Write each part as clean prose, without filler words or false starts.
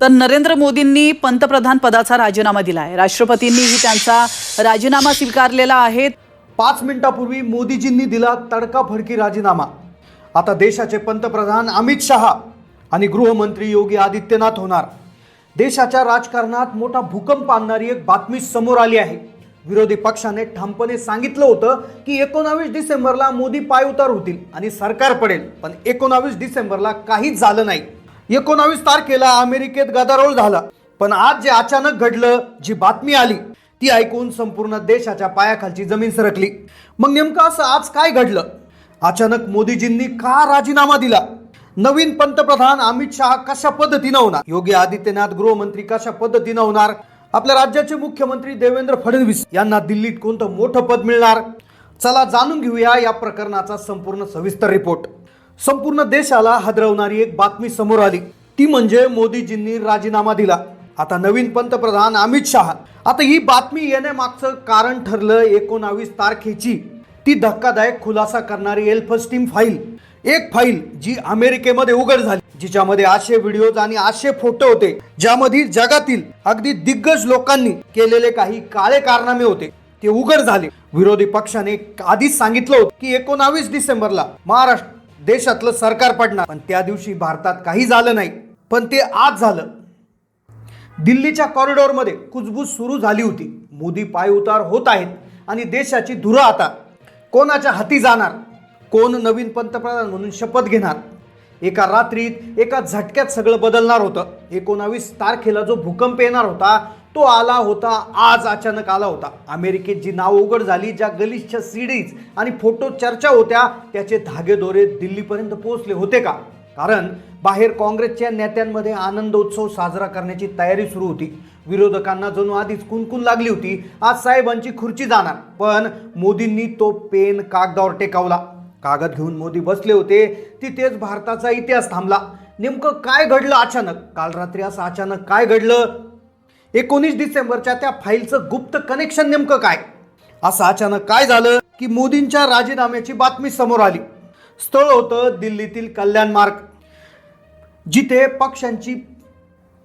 तर नरेंद्र मोदींनी पंतप्रधान पदाचा राजीनामा दिला आहे। राष्ट्रपतींनीही त्यांचा राजीनामा स्वीकारलेला आहे। 5 मिनिटांपूर्वी मोदीजींनी दिला तडकाफडकी राजीनामा। आता देशाचे पंतप्रधान अमित शहा आणि गृहमंत्री योगी आदित्यनाथ होणार। देशाच्या राजकारणात मोठा भूकंप आणणारी एक बातमी समोर आली आहे। विरोधी पक्षाने ठामपणे सांगितलं होतं की 19 डिसेंबरला मोदी पायउतार होतील आणि सरकार पडेल, पण 19 डिसेंबरला काहीच झालं नाही। 19 तारखेला अमेरिकेत गदारोळ झाला, पण आज जे अचानक घडलं, जी बातमी आली ती ऐकून संपूर्ण देशाच्या पायाखालची जमीन सरकली। मग नेमकं असं आज काय घडलं? अचानक मोदीजींनी का राजीनामा दिला? नवीन पंतप्रधान अमित शहा कशा पद्धतीने होणार? योगी आदित्यनाथ गृहमंत्री कशा पद्धतीने होणार? आपल्या राज्याचे मुख्यमंत्री देवेंद्र फडणवीस यांना दिल्लीत कोणतं मोठं पद मिळणार? चला जाणून घेऊया या प्रकरणाचा संपूर्ण सविस्तर रिपोर्ट। संपूर्ण देशाला हादरवणारी एक बातमी समोर आली, ती म्हणजे मोदीजींनी राजीनामा दिला। आता नवीन पंतप्रधान अमित शहा। आता ही बातमी येण्यामागचं कारण ठरलं 19 तारखेची ती धक्कादायक खुलासा करणारी एल्फस्टीन फाईल। एक फाईल जी अमेरिकेमध्ये उघड झाली, जिच्यामध्ये असे व्हिडिओज आणि असे फोटो होते ज्यामध्ये जगातील अगदी दिग्गज लोकांनी केलेले काही काळे कारनामे होते, ते उघड झाले। विरोधी पक्षाने आधीच सांगितलं होतं की 19 डिसेंबरला महाराष्ट्र देशातलं सरकार पडणार, पण त्या दिवशी भारतात काही झालं नाही, पण ते आज झालं। दिल्लीच्या कॉरिडॉरमध्ये कुजबूज सुरू झाली होती। मोदी पायउतार होत आहेत आणि देशाची धुरा आता कोणाच्या हाती जाणार? कोण नवीन पंतप्रधान म्हणून शपथ घेणार? एका रात्रीत एका झटक्यात सगळं बदलणार होतं। 19 तारखेला जो भूकंप येणार होता तो आला होता, आज अचानक आला होता। अमेरिकेत जी नाव उघड झाली, ज्या गलिच्छ सीडीज आणि फोटो चर्चा होत्या, त्याचे धागेदोरे दिल्लीपर्यंत पोहोचले होते का? कारण बाहेर काँग्रेसच्या नेत्यांमध्ये आनंद उत्सव साजरा करण्याची तयारी सुरू होती। विरोधकांना जणू आधीच कुणकुण लागली होती, आज साहेबांची खुर्ची जाणार। पण मोदींनी तो पेन कागदावर टेकवला। कागद घेऊन मोदी बसले होते, तिथेच भारताचा इतिहास थांबला। नेमकं काय घडलं अचानक? काल रात्री असं अचानक काय घडलं? 19 डिसेंबरच्या त्या फाईलचं गुप्त कनेक्शन नेमकं काय? असं अचानक काय झालं की मोदींच्या राजीनाम्याची बातमी समोर आली? स्थळ होतं दिल्लीतील कल्याण मार्ग, जिथे पक्षांची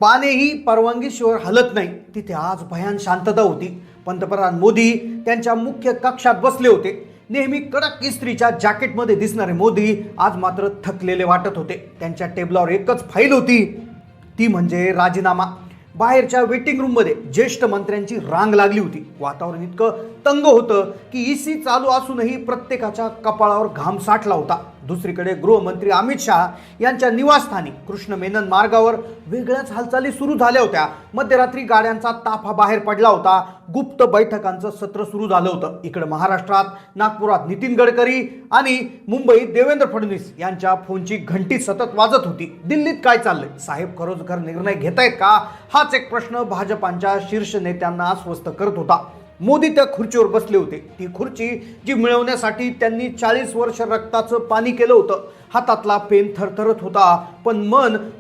पानेही परवानगीशिवाय हलत नाही। तिथे आज भयान शांतता होती। पंतप्रधान मोदी त्यांच्या मुख्य कक्षात बसले होते। नेहमी कडक इस्त्रीच्या जॅकेटमध्ये दिसणारे मोदी आज मात्र थकलेले वाटत होते। त्यांच्या टेबलावर एकच फाईल होती, ती म्हणजे राजीनामा। बाहेरच्या वेटिंग रूममध्ये ज्येष्ठ मंत्र्यांची रांग लागली होती। वातावरण इतकं तंग होतं की ईसी चालू असूनही प्रत्येकाच्या कपाळावर घाम साठला होता। दुसरीकडे गृहमंत्री अमित शहा यांच्या निवासस्थानी कृष्ण मेनन मार्गावर वेगळ्याच हालचाली सुरू झाल्या होत्या। मध्यरात्री गाड्यांचा ताफा बाहेर पडला होता। गुप्त बैठकांचं सत्र सुरू झालं होतं। इकडे महाराष्ट्रात नागपुरात नितीन गडकरी आणि मुंबईत देवेंद्र फडणवीस यांच्या फोनची घंटी सतत वाजत होती। दिल्लीत काय चाललंय? साहेब खरोखर निर्णय घेतायत का? हाच एक प्रश्न भाजपाच्या शीर्ष नेत्यांना अस्वस्थ करत होता। मोदी त्या खुर्चीवर बसले होते, ती खुर्ची जी मिळवण्यासाठी त्यांनी 40 वर्ष रक्ताचं पाणी केलं होतं। हातातला पेन थरथरत होता, पण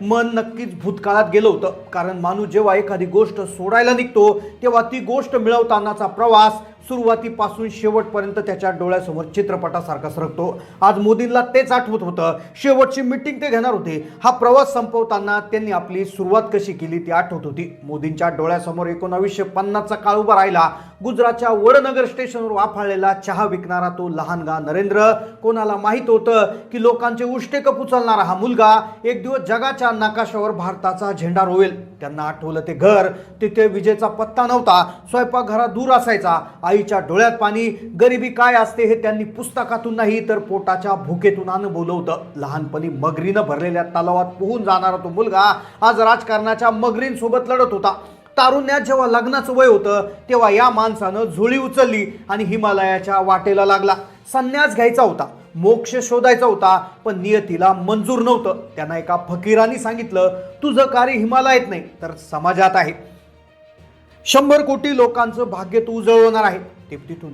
मन नक्कीच भूतकाळात गेलं होतं। कारण माणूस जेव्हा एखादी गोष्ट सोडायला निघतो, तेव्हा ती गोष्ट मिळवतानाचा प्रवास सुरुवातीपासून शेवटपर्यंत त्याच्या डोळ्यासमोर चित्रपटासारखा सरकतो। आज मोदींना तेच आठवत होतं। शेवटची मीटिंग ते घेणार होते। हा प्रवास संपवताना त्यांनी आपली सुरुवात कशी केली ती आठवत होती। मोदींच्या डोळ्यासमोर 1950चा काळ उभा राहिला। गुजरातच्या वडनगर स्टेशनवर वाफाळलेला चहा विकणारा तो लहानगा नरेंद्र। कोणाला माहित होतं की लोकांचे उष्टेकप उचलणारा हा मुलगा एक दिवस जगाच्या नकाशावर भारताचा झेंडा रोवेल? त्यांना आठवलं ते घर, तिथे विजेचा पत्ता नव्हता, स्वयंपाकघरात दूर असायचा, आईच्या डोळ्यात पाणी। गरिबी काय असते हे त्यांनी पुस्तकातून नाही तर पोटाच्या भुकेतून अनुभवलं होतं। लहानपणी मगरीनं भरलेल्या तलावात पोहून जाणारा तो मुलगा आज राजकारणाच्या मगरींसोबत लढत होता। तारुण्यात जेव्हा लग्नाचं वय होतं, तेव्हा या माणसानं झोळी उचलली आणि हिमालयाच्या वाटेला लागला। संन्यास घ्यायचा होता, मोक्ष शोधायचा होता, पण नियतीला मंजूर नव्हतं। त्यांना एका फकीराने सांगितलं, तुझं कार्य हिमालयात नाही तर समाजात आहे। 100 कोटी लोकांचं भाग्य तू उजळवणार आहे। ते तिथून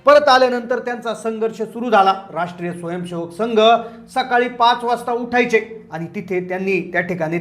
परत आल्यानंतर त्यांचा संघर्ष सुरू झाला। राष्ट्रीय स्वयंसेवक संघ सकाळी 5 वाजता उठायचे आणि तिथे त्यांनी त्या ठिकाणी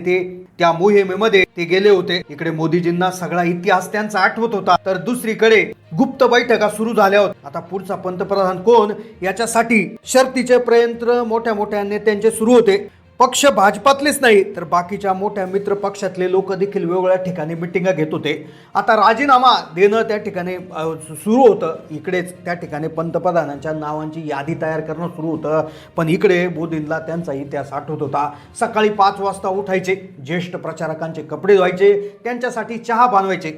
त्या मोहिमेमध्ये ते गेले होते। इकडे मोदीजींना सगळा इतिहास त्यांचा आठवत होता, तर दुसरीकडे गुप्त बैठका सुरू झाल्या होत्या। आता पुढचा पंतप्रधान कोण याच्यासाठी शर्तीचे प्रयत्न मोठ्या नेत्यांचे सुरू होते। पक्ष भाजपातलेच नाही तर बाकीच्या मोठ्या मित्र पक्षातले लोक देखील वेगवेगळ्या ठिकाणी मिटिंगा घेत होते. आता राजीनामा देणं त्या ठिकाणी सुरू होतं. इकडेच त्या ठिकाणी पंतप्रधानांच्या नावांची यादी तयार करणं सुरू होतं. पण इकडे मोदींना त्यांचा इतिहास आठवत होता. सकाळी 5 वाजता उठायचे, ज्येष्ठ प्रचारकांचे कपडे धुवायचे, त्यांच्यासाठी चहा बनवायचे.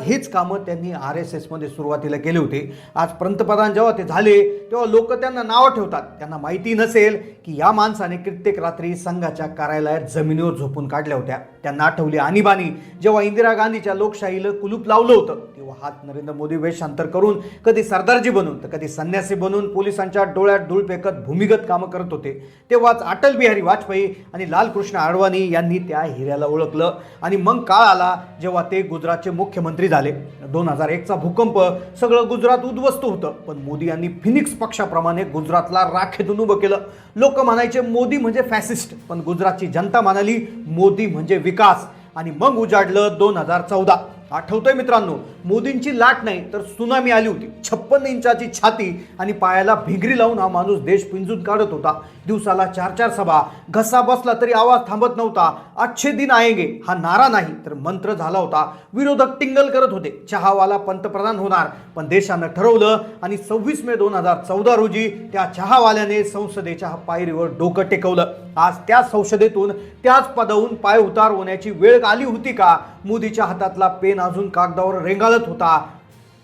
हेच कामं त्यांनी RSS मध्ये सुरुवातीला केले होते. आज पंतप्रधान जेव्हा ते झाले तेव्हा लोक त्यांना नावं ठेवतात. त्यांना माहिती नसेल की या माणसाने कित्येक रात्री संघाच्या कार्यालयात जमिनीवर झोपून काढल्या होत्या. त्यांना आठवली आणीबाणी जेव्हा इंदिरा गांधीच्या लोकशाहीला कुलूप लावलं होतं. तेव्हा हात नरेंद्र मोदी वेशांतर करून कधी सरदारजी बनून तर कधी संन्यासी बनून पोलिसांच्या डोळ्यात धूळ फेकत भूमिगत कामं करत होते. तेव्हाच अटल बिहारी वाजपेयी आणि लालकृष्ण अडवाणी यांनी त्या हिऱ्याला ओळखलं. आणि मग काळ आला जेव्हा ते गुजरातचे मुख्यमंत्री झाले. 2001चा भूकंप सगळं गुजरात उद्ध्वस्त होतं. पण मोदी यांनी फिनिक्स पक्षाप्रमाणे गुजरातला राखेतून उभं केलं. लोक म्हणायचे मोदी म्हणजे फॅसिस्ट, पण गुजरातची जनता म्हणाली मोदी म्हणजे विकास. आणि मग उजाडलं 2014. आठवतोय मित्रांनो, मोदींची लाट नाही तर सुनामी आली होती. 56 इंचाची छाती आणि पायाला भिंगरी लावून हा माणूस देश पिंजून काढत होता. दिवसाला 4 सभा, घसा बसला तरी आवाज थांबत नव्हता. अच्छे दिन आएंगे हा नारा नाही तर मंत्र झाला होता. विरोधक टिंगल करत होते चहावाला पंतप्रधान होणार, पण देशानं ठरवलं आणि 26 मे 2014 रोजी त्या चहावाल्याने संसदेच्या पायरीवर डोकं टेकवलं. आज त्या संसदेतून त्याच पदावरून पाय उतार होण्याची वेळ आली होती का? मोदीच्या हातातला पेन अजून कागदावर रेंगाळत होता.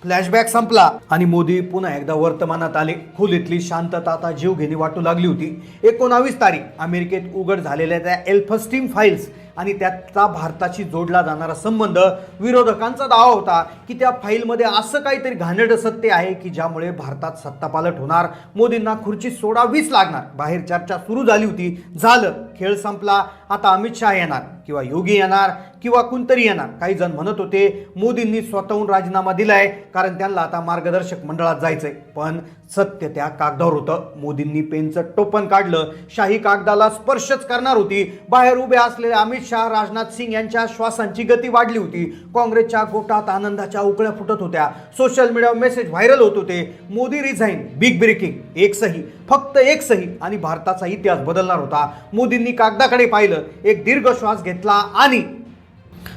फ्लॅशबॅक संपला आणि मोदी पुन्हा एकदा वर्तमानात आले. खोलीतली शांतता आता जीवघेणी वाटू लागली होती. 19 तारीख अमेरिकेत उघड झालेल्या त्या एल्फस्टीन फाईल्स आणि त्याचा भारताशी जोडला जाणारा संबंध. विरोधकांचा दावा होता की त्या फाईलमध्ये असं काहीतरी घाणेरडं सत्य आहे की ज्यामुळे भारतात सत्तापालट होणार, मोदींना खुर्ची सोडावीच लागणार. बाहेर चर्चा सुरू झाली होती. झालं, खेळ संपला. आता अमित शहा येणार किंवा योगी येणार किंवा कोणतरी येणार. काही जण म्हणत होते मोदींनी स्वतःहून राजीनामा दिलाय कारण त्यांना आता मार्गदर्शक मंडळात जायचंय. पण सत्य त्या कागदावर होतं. मोदींनी पेनचं टोपण काढलं. शाही कागदाला स्पर्शच करणार होती. बाहेर उभे असलेले अमित शहा, राजनाथ सिंग यांच्या श्वासांची गती वाढली होती. काँग्रेसच्या गोटात आनंदाच्या उकळ्या फुटत होत्या. सोशल मीडियावर मेसेज व्हायरल होत होते. मोदी रिझाईन, बिग ब्रेकिंग, एक सही, फक्त एक सही आणि भारताचा इतिहास बदलणार होता. मोदींनी कागदाकडे पाहिलं, एक दीर्घ श्वास घेतला आणि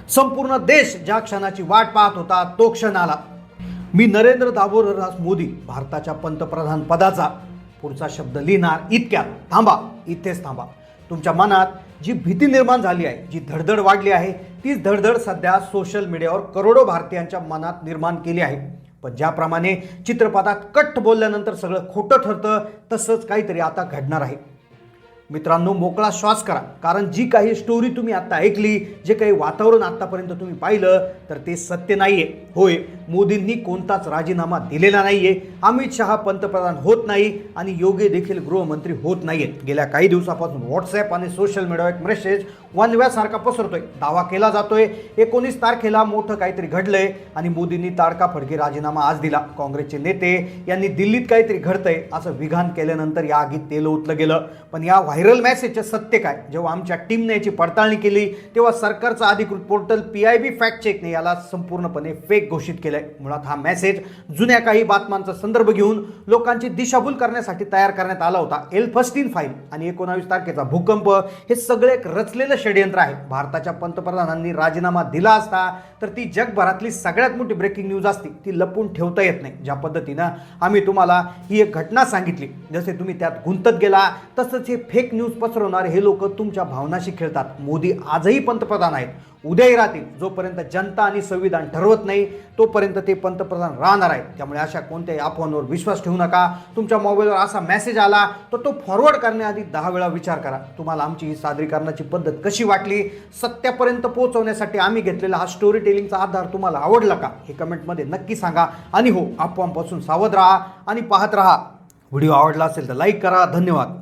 संपूर्ण देश ज्या क्षणाची वाट पाहत होता तो क्षण आला. मी नरेंद्र दामोदरदास मोदी भारताच्या पंतप्रधान पदाचा पुढचा शब्द लिहिणार इतक्यात. थांबा, इथेच थांबा. तुमच्या मनात जी भीती निर्माण झाली आहे, जी धडधड वाढली आहे, तीच धडधड सध्या सोशल मीडियावर करोडो भारतीयांच्या मनात निर्माण केली आहे. पण ज्याप्रमाणे चित्रपटात कट बोलल्यानंतर सगळं खोटं ठरतं तसंच काहीतरी आता घडणार आहे. मित्रांनो, मोकळा श्वास करा, कारण जी काही स्टोरी तुम्ही आता ऐकली, जे काही वातावरण आतापर्यंत तुम्ही पाहिलं तर ते सत्य नाहीये. होय, मोदींनी कोणताच राजीनामा दिलेला नाहीये. अमित शहा पंतप्रधान होत नाही आणि योगी देखील गृहमंत्री होत नाहीयेत. गेल्या काही दिवसापासून व्हॉट्सॲप आणि सोशल मीडियावर एक मेसेज वनव्यासारखा पसरतोय. दावा केला जातोय 19 तारखेला मोठं काहीतरी घडलंय आणि मोदींनी ताडकाफडकी राजीनामा आज दिला. काँग्रेसचे नेते यांनी दिल्लीत काहीतरी घडतंय असं विधान केल्यानंतर या आगीत तेल ओतलं गेलं. पण या व्हायरल मेसेजचं सत्य काय? जेव्हा आमच्या टीमने याची पडताळणी केली तेव्हा सरकारचा अधिकृत पोर्टल PIB फॅक्ट चेकने याला संपूर्णपणे फेक घोषित केलंय. मुळात हा मेसेज जुन्या काही बातम्यांचा संदर्भ घेऊन लोकांची दिशाभूल करण्यासाठी तयार करण्यात आला होता. एल्फस्टीन फाईल आणि 19 तारखेचा भूकंप हे सगळे एक रचलेलं षडयंत्र आहे. भारताच्या पंतप्रधानांनी राजीनामा दिला असता तर ती जगभरातली सगळ्यात मोठी ब्रेकिंग न्यूज असती. ती लपून ठेवता येत नाही. ज्या पद्धतीनं आम्ही तुम्हाला ही एक घटना सांगितली, जसे तुम्ही त्यात गुंतत गेला तसंच हे फेक न्यूज पसरवणारे हे लोक तुमच्या भावनाशी खेळतात. मोदी आजही पंतप्रधान आहेत, उद्याही राहतील. जोपर्यंत जनता आणि संविधान ठरवत नाही तोपर्यंत ते पंतप्रधान राहणार आहेत. त्यामुळे अशा कोणत्याही अफवांवर विश्वास ठेवू नका. तुमच्या मोबाईलवर असा मेसेज आला तर तो फॉरवर्ड करण्याआधी 10 वेळा विचार करा. तुम्हाला आमची ही सादरीकरणाची पद्धत कशी वाटली? सत्यापर्यंत पोहोचवण्यासाठी आम्ही घेतलेला हा स्टोरी टेलिंगचा आधार तुम्हाला आवडला का? हे कमेंटमध्ये नक्की सांगा. आणि हो, अफवांपासून सावध राहा आणि पाहत राहा. व्हिडिओ आवडला असेल तर लाईक करा. धन्यवाद.